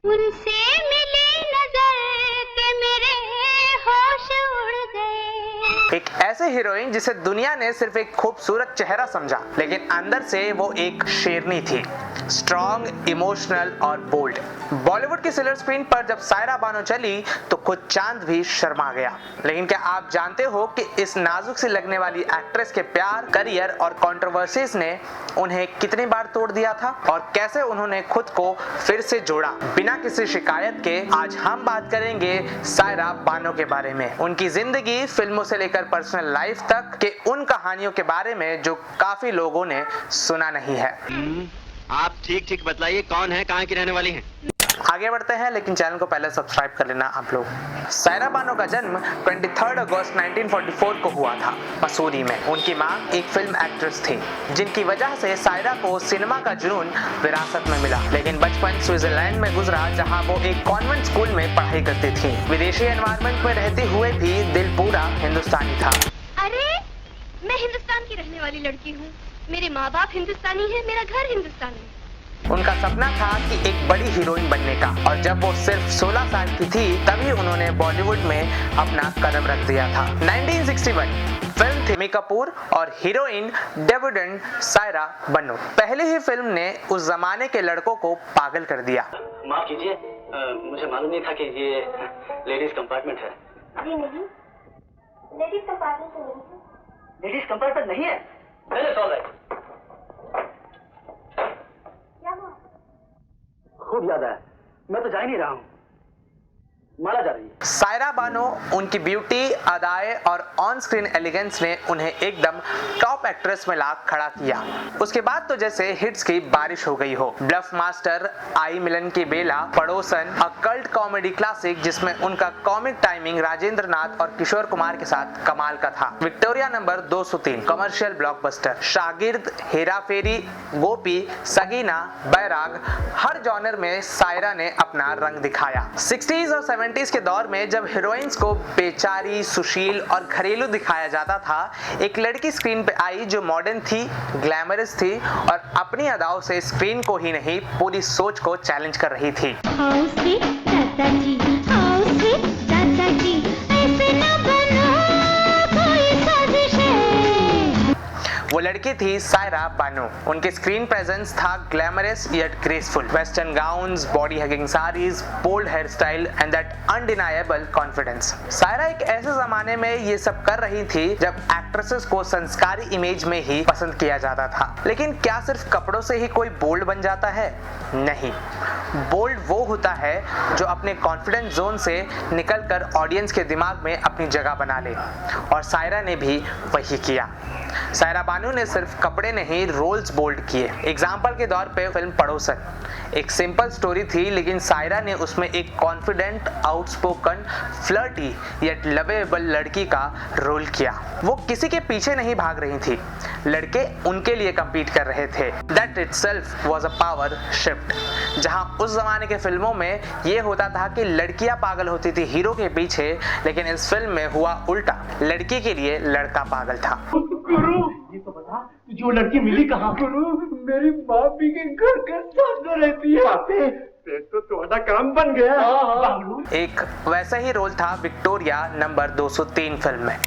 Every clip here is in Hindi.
उनसे मिली नजर के मेरे होश उड़ गए। एक ऐसे हीरोइन जिसे दुनिया ने सिर्फ एक खूबसूरत चेहरा समझा, लेकिन अंदर से वो एक शेरनी थी, स्ट्रॉन्ग, इमोशनल और बोल्ड। बॉलीवुड की सिल्वर स्क्रीन पर जब सायरा बानो चली तो खुद चांद भी शर्मा गया। लेकिन क्या आप जानते हो कि इस नाजुक सी लगने वाली एक्ट्रेस के प्यार, करियर और कंट्रोवर्सीज ने उन्हें कितनी बार तोड़ दिया था और कैसे उन्होंने खुद को फिर से जोड़ा बिना किसी शिकायत के। आज हम बात करेंगे सायरा बानो के बारे में, उनकी जिंदगी, फिल्मों से लेकर पर्सनल लाइफ तक के उन कहानियों के बारे में जो काफी लोगों ने सुना नहीं है। आप ठीक ठीक बतलाइए, कौन है, कहाँ की रहने वाली हैं? आगे बढ़ते हैं, लेकिन चैनल को पहले सब्सक्राइब कर लेना आप लोग। सायरा बानो का जन्म 23 अगस्त 1944 को हुआ था मसूरी में। उनकी मां एक फिल्म एक्ट्रेस थी, जिनकी वजह से सायरा को सिनेमा का जुनून विरासत में मिला। लेकिन बचपन स्विट्जरलैंड में गुजरा, जहां वो एक कॉन्वेंट स्कूल में पढ़ाई करती थी। विदेशी एनवायरनमेंट में रहते हुए भी दिल पूरा हिंदुस्तानी था। अरे, मैं हिंदुस्तान की रहने वाली लड़की हूँ। मेरे माँ बाप हिंदुस्तानी हैं, मेरा घर हिंदुस्तान है। उनका सपना था कि एक बड़ी हीरोइन बनने का, और जब वो सिर्फ 16 साल की थी तभी उन्होंने बॉलीवुड में अपना कदम रख दिया था। 1961 फिल्म थी मी कपूर और हीरोइन डेब्यूटेंट सायरा बानो। पहली ही फिल्म ने उस जमाने के लड़कों को पागल कर दिया। माफ कीजिए, मुझे मालूम नहीं था कि ये लेडीज कंपार्टमेंट है। जी नहीं, लेडीज कंपार्टमेंट तो नहीं है। लेडीज कंपार्टमेंट नहीं है? खूब याद है, मैं तो जा ही नहीं रहा हूँ। माला जा रही है। सायरा बानो, उनकी ब्यूटी, अदाएं और ऑन स्क्रीन एलिगेंस ने उन्हें एकदम टॉप एक्ट्रेस में ला खड़ा किया। उसके बाद तो जैसे हिट्स की बारिश हो गई हो। ब्लफ मास्टर, आई मिलन की बेला, पड़ोसन, अ कल्ट कॉमेडी क्लासिक जिसमें उनका कॉमिक टाइमिंग राजेंद्र नाथ और किशोर कुमार के साथ कमाल का था। विक्टोरिया नंबर 203 कमर्शियल ब्लॉकबस्टर, शागिर्द, हेरा फेरी, गोपी, सगीना, बैराग, हर जॉनर में सायरा ने अपना रंग दिखाया। 60s और 70s के दौर में जब हीरोइंस को बेचारी, सुशील और घरेलू दिखाया जाता था, एक लड़की स्क्रीन पे आई जो मॉडर्न थी, ग्लैमरस थी और अपनी अदाओं से स्क्रीन को ही नहीं पूरी सोच को चैलेंज कर रही थी। वो लड़की थी सायरा बानो। उनके स्क्रीन प्रेजेंस था glamorous yet graceful. Western gowns, body hugging saris, bold hair style and that undeniable confidence. Saira एक ऐसे जमाने में ये सब कर रही थी जब एक्ट्रेसेस को संस्कारी इमेज में ही पसंद किया जाता था। लेकिन क्या सिर्फ कपड़ों से ही कोई बोल्ड बन जाता है? नहीं, बोल्ड वो होता है जो अपने कॉन्फिडेंस जोन से निकलकर ऑडियंस के दिमाग में अपनी जगह बना ले, और सायरा ने भी वही किया। सायरा बानो ने सिर्फ कपड़े नहीं, रोल्स बोल्ड किए। एग्जाम्पल के तौर पे फिल्म पड़ोसन एक सिंपल स्टोरी थी, लेकिन सायरा ने उसमें एक confident, outspoken, flirty yet lovable लड़की का रोल किया। वो किसी के पीछे नहीं भाग रही थी, लड़के उनके लिए compete कर रहे थे। That itself was a power shift। जहां उस जमाने के फिल्मों में ये होता था कि लड़कियां पागल होती थी हीरो के पीछे, लेकिन इस फिल्म में हुआ उल्टा, लड़की के लिए लड़का पागल था। गुरु, ये तो बता, तुझे वो लड़की मिली कहाँ? गुरु, मेरी भाभी के घर के सामने रहती है। फिर तो तुम्हारा काम बन गया। एक वैसा ही रोल था विक्टोरिया नंबर 203 फिल्म में,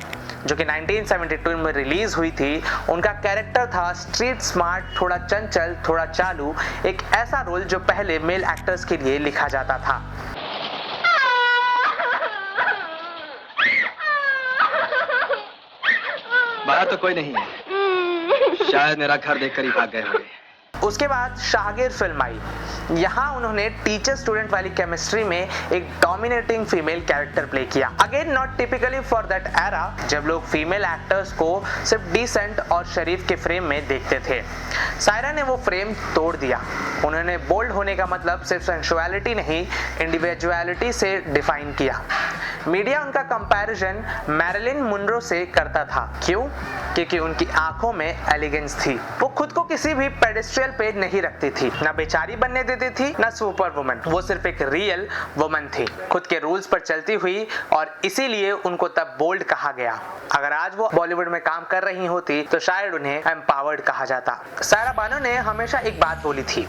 जो कि 1972 में रिलीज हुई थी। उनका कैरेक्टर था स्ट्रीट स्मार्ट, थोड़ा चंचल, थोड़ा चालू, एक ऐसा रोल जो पहले मेल एक्टर्स के लिए लिखा जाता था। बाहर तो कोई नहीं है, शायद मेरा घर देखकर ही भाग गए होंगे। उसके बाद शागिर्द फिल्म आई। यहाँ उन्होंने टीचर स्टूडेंट वाली केमिस्ट्री में एक डोमिनेटिंग फीमेल कैरेक्टर प्ले किया। Again not typically for that era, जब लोग फीमेल एक्टर्स को सिर्फ डिसेंट और शरीफ के फ्रेम में देखते थे। सायरा ने वो फ्रेम तोड़ दिया। उन्होंने बोल्ड होने का मतलब सिर्फ सेंसुअलिटी नहीं, इंडिविजुअलिटी से डिफाइन किया। मीडिया उनका कंपैरिजन मैरिलिन मुनरो से करता था। क्यों? क्योंकि उनकी आंखों में एलिगेंस थी। वो खुद को किसी भी पेडेस्ट्रियल पे नहीं रखती थी, ना बेचारी बनने देती थी, ना सुपर वुमन। वो सिर्फ एक रियल वुमन थी, खुद के रूल्स पर चलती हुई, और इसीलिए उनको तब बोल्ड कहा गया। अगर आज वो बॉलीवुड में काम कर रही होती तो शायद उन्हें एम्पावर्ड कहा जाता। सायरा बानो ने हमेशा एक बात बोली थी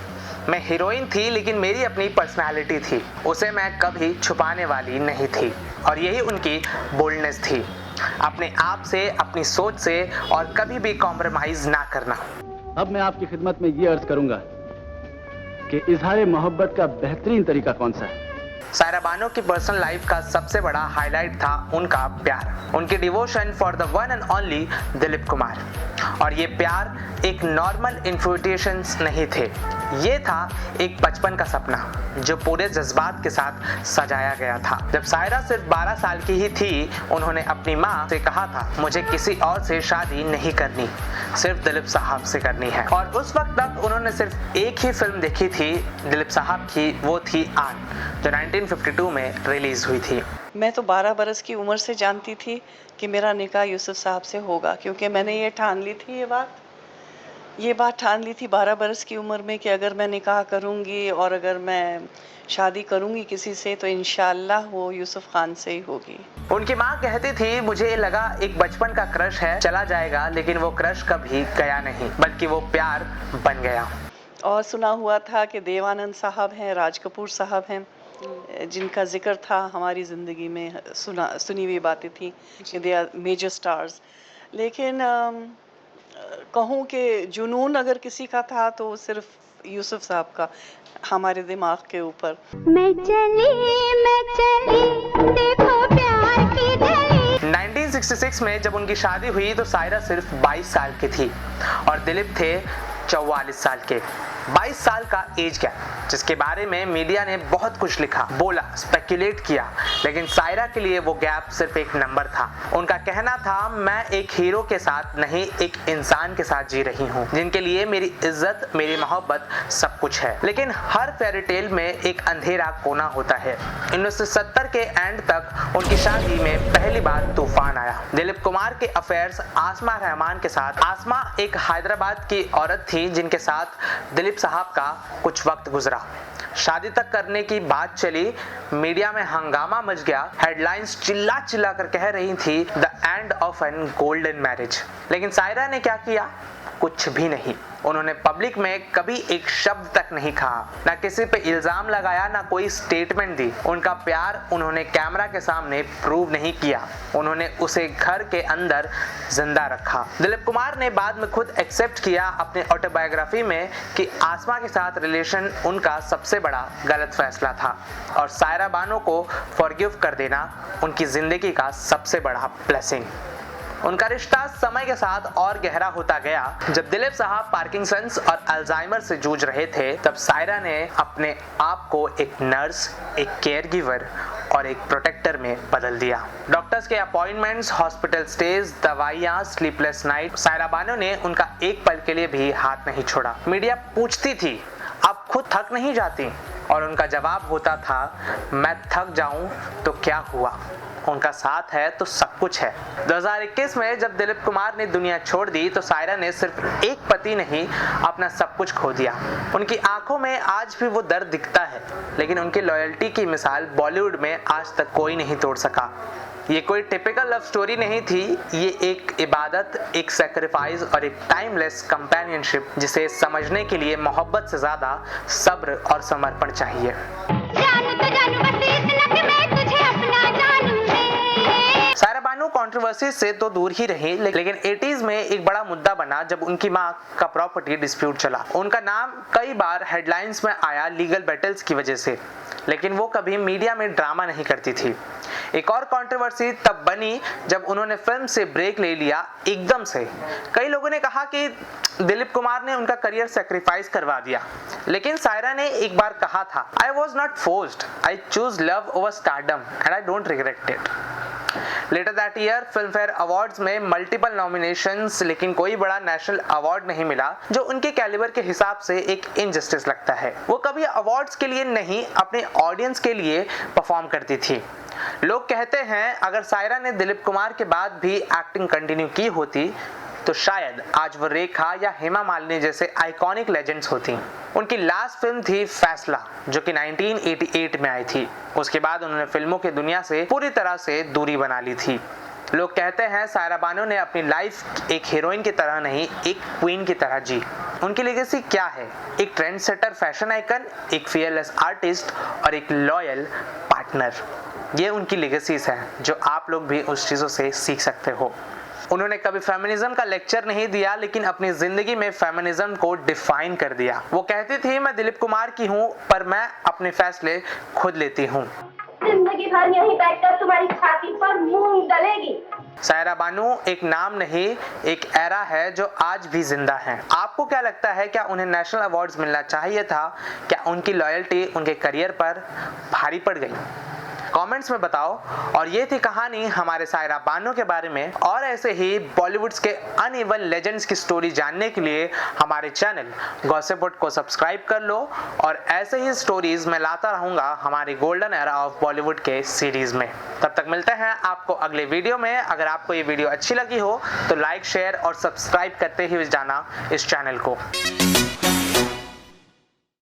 मैं हीरोइन थी लेकिन मेरी अपनी पर्सनालिटी थी, उसे मैं कभी छुपाने वाली नहीं थी। और यही उनकी बोल्डनेस थी, अपने आप से, अपनी सोच से और कभी भी कॉम्प्रोमाइज ना करना। अब मैं आपकी खिदमत में ये अर्ज करूंगा कि इजहार मोहब्बत का बेहतरीन तरीका कौन सा है। सायरा बानो की पर्सनल लाइफ का सबसे बड़ा हाईलाइट था उनका प्यार, उनकी devotion for the one and only Dilip Kumar. और ये प्यार एक नॉर्मल इन्फिट्यूएशन नहीं थे, ये था एक बचपन का सपना जो पूरे जज्बात के साथ सजाया गया था। जब सायरा सिर्फ 12 साल की ही थी, उन्होंने अपनी माँ से कहा था, मुझे किसी और से शादी नहीं करनी, सिर्फ दिलीप साहब से करनी है। और उस वक्त तक उन्होंने सिर्फ एक ही फिल्म देखी थी दिलीप साहब की, वो थी आन, जो 1952 में रिलीज हुई थी। मैं तो 12 बरस की उम्र से जानती थी कि मेरा निकाह यूसुफ साहब से होगा, क्योंकि मैंने ये ठान ली थी, ये बात ठान ली थी 12 बरस की उम्र में कि अगर मैं निकाह करूंगी और अगर मैं शादी करूंगी किसी से तो इंशाअल्लाह वो यूसुफ खान से ही होगी। उनकी माँ कहती थी, मुझे लगा एक बचपन का क्रश है, चला जाएगा, लेकिन वो क्रश कभी गया नहीं, बल्कि वो प्यार बन गया। और सुना हुआ था कि देवानंद साहब हैं, राज कपूर साहब हैं, जिनका जिक्र था हमारी ज़िंदगी में, सुनी हुई बातें थी कि दे आर मेजर स्टार्स। लेकिन कहूँ कि जुनून अगर किसी का था तो सिर्फ यूसुफ साहब का हमारे दिमाग के ऊपर। मैं चली देखो प्यार की गली। 1966 में जब उनकी शादी हुई तो सायरा सिर्फ 22 साल की थी और दिलीप थे 44 साल के। 22 साल का एज गैप, जिसके बारे में मीडिया ने बहुत कुछ लिखा, बोला, स्पेकुलेट किया, लेकिन सायरा के लिए वो गैप सिर्फ एक नंबर था। उनका कहना था, मैं एक हीरो के साथ नहीं, एक इंसान के साथ जी रही हूँ, जिनके लिए मेरी इज्जत, मेरी मोहब्बत सब कुछ है। लेकिन हर फेयरी टेल में एक अंधेरा कोना होता है। 1970 के एंड तक उनकी शादी में पहली बार तूफान आया। दिलीप कुमार के अफेयर्स आसमा रहमान के साथ। आसमा एक हैदराबाद की औरत थी जिनके साथ दिलीप साहब का कुछ वक्त गुजरा। शादी तक करने की बात चली, मीडिया में हंगामा मच गया, हेडलाइंस चिल्ला चिल्ला कर कह रही थी the end of an golden marriage. लेकिन सायरा ने क्या किया? कुछ भी नहीं। उन्होंने पब्लिक में कभी एक शब्द तक नहीं कहा, ना किसी पे इल्जाम लगाया, ना कोई स्टेटमेंट दी। उनका प्यार उन्होंने कैमरा के सामने प्रूव नहीं किया, उन्होंने उसे घर के अंदर जिंदा रखा। दिलीप कुमार ने बाद में खुद एक्सेप्ट किया अपने ऑटोबायोग्राफी में कि आसमा के साथ रिलेशन उनका सबसे बड़ा गलत फैसला था और सायरा बानो को फॉरगिव कर देना उनकी जिंदगी का सबसे बड़ा ब्लेसिंग। उनका रिश्ता समय के साथ और गहरा होता गया। जब दिलीप साहब पार्किंसंस और अल्जाइमर से जूझ रहे थे, तब सायरा ने अपने आप को एक नर्स, एक केयर गिवर और एक प्रोटेक्टर में बदल दिया। डॉक्टर्स के अपॉइंटमेंट्स, हॉस्पिटल स्टेज, दवाइयाँ, स्लीपलेस नाइट, सायरा बानो ने उनका एक पल के लिए भी हाथ नहीं छोड़ा। मीडिया पूछती थी, आप खुद थक नहीं जाती? और उनका जवाब होता था, मैं थक जाऊं तो क्या हुआ, उनका साथ है तो सब कुछ है। 2021 में जब दिलीप कुमार ने दुनिया छोड़ दी तो सायरा ने सिर्फ एक पति नहीं, अपना सब कुछ खो दिया। उनकी आंखों में आज भी वो दर्द दिखता है, लेकिन उनकी लॉयल्टी की मिसाल बॉलीवुड में आज तक कोई नहीं तोड़ सका। ये कोई टिपिकल लव स्टोरी नहीं थी, ये एक इबादत, एक सैक्रिफाइस और एक टाइमलेस कंपेनियनशिप, जिसे समझने के लिए मोहब्बत से ज्यादा सब्र और समर्पण चाहिए। जानू तो जानू बस इतना कि मैं तुझे अपना जानूं रे। सायरा बानो कंट्रोवर्सी से तो दूर ही रही, लेकिन 80s में एक बड़ा मुद्दा बना जब उनकी मां का प्रॉपर्टी डिस्प्यूट चला। उनका नाम कई बार हेडलाइंस में आया लीगल बैटल्स की वजह से, लेकिन वो कभी मीडिया में ड्रामा नहीं करती थी। एक और कंट्रोवर्सी तब बनी जब उन्होंने फिल्म से ब्रेक ले लिया एकदम से। कई लोगों ने कहा कि दिलीप कुमार ने उनका करियर सैक्रिफाइस करवा दिया, लेकिन सायरा ने एक बार कहा था, I was not forced, I choose love over stardom and I don't regret it. Later that year Filmfare awards में मल्टीपल नॉमिनेशंस, लेकिन कोई बड़ा नेशनल अवार्ड नहीं मिला, जो उनके कैलिबर के हिसाब से एक इनजस्टिस लगता है। वो कभी अवार्ड्स के लिए नहीं, अपने ऑडियंस के लिए परफॉर्म करती थी। लोग कहते हैं अगर सायरा ने दिलीप कुमार के बाद भी एक्टिंग कंटिन्यू की होती तो शायद आज वो रेखा या हेमा मालिनी जैसे आइकॉनिक लेजेंड्स होती। उनकी लास्ट फिल्म थी फैसला, जो कि 1988 में आई थी। उसके बाद उन्होंने फिल्मों की दुनिया से पूरी तरह से दूरी बना ली थी। लोग कहते हैं सायरा बानो ने अपनी लाइफ एक हीरोइन की तरह नहीं, एक क्वीन की तरह जी। उनकी लेगेसी क्या है? एक ट्रेंड सेटर फैशन आइकन, एक फियरलेस आर्टिस्ट और एक लॉयल पार्टनर। ये उनकी लेगेसीज हैं जो आप लोग भी उस चीज़ों से सीख सकते हो। उन्होंने कभी फेमिनिज्म का लेक्चर नहीं दिया, लेकिन अपनी जिंदगी में फेमिनिज्म को डिफाइन कर दिया। वो कहती थी, मैं दिलीप कुमार की हूँ पर मैं अपने फैसले खुद लेती हूँ। जिंदगी भर यहीं बैठकर तुम्हारी छाती पर मूंग डलेगी। सायरा बानो एक नाम नहीं, एक एरा है जो आज भी जिंदा है। आपको क्या लगता है, क्या उन्हें नेशनल अवार्ड्स मिलना चाहिए था? क्या उनकी लॉयल्टी उनके करियर पर भारी पड़ गई? कमेंट्स में बताओ। और ये थी कहानी हमारे सायरा बानो के बारे में। और ऐसे ही बॉलीवुड के अनइवन लेजेंड्स की स्टोरी जानने के लिए हमारे चैनल गॉसिपबोट को सब्सक्राइब कर लो। और ऐसे ही स्टोरीज मैं लाता रहूंगा हमारी गोल्डन एरा ऑफ बॉलीवुड के सीरीज में। तब तक मिलते हैं आपको अगले वीडियो में। अगर आपको ये वीडियो अच्छी लगी हो तो लाइक, शेयर और सब्सक्राइब करते हुए जाना इस चैनल को।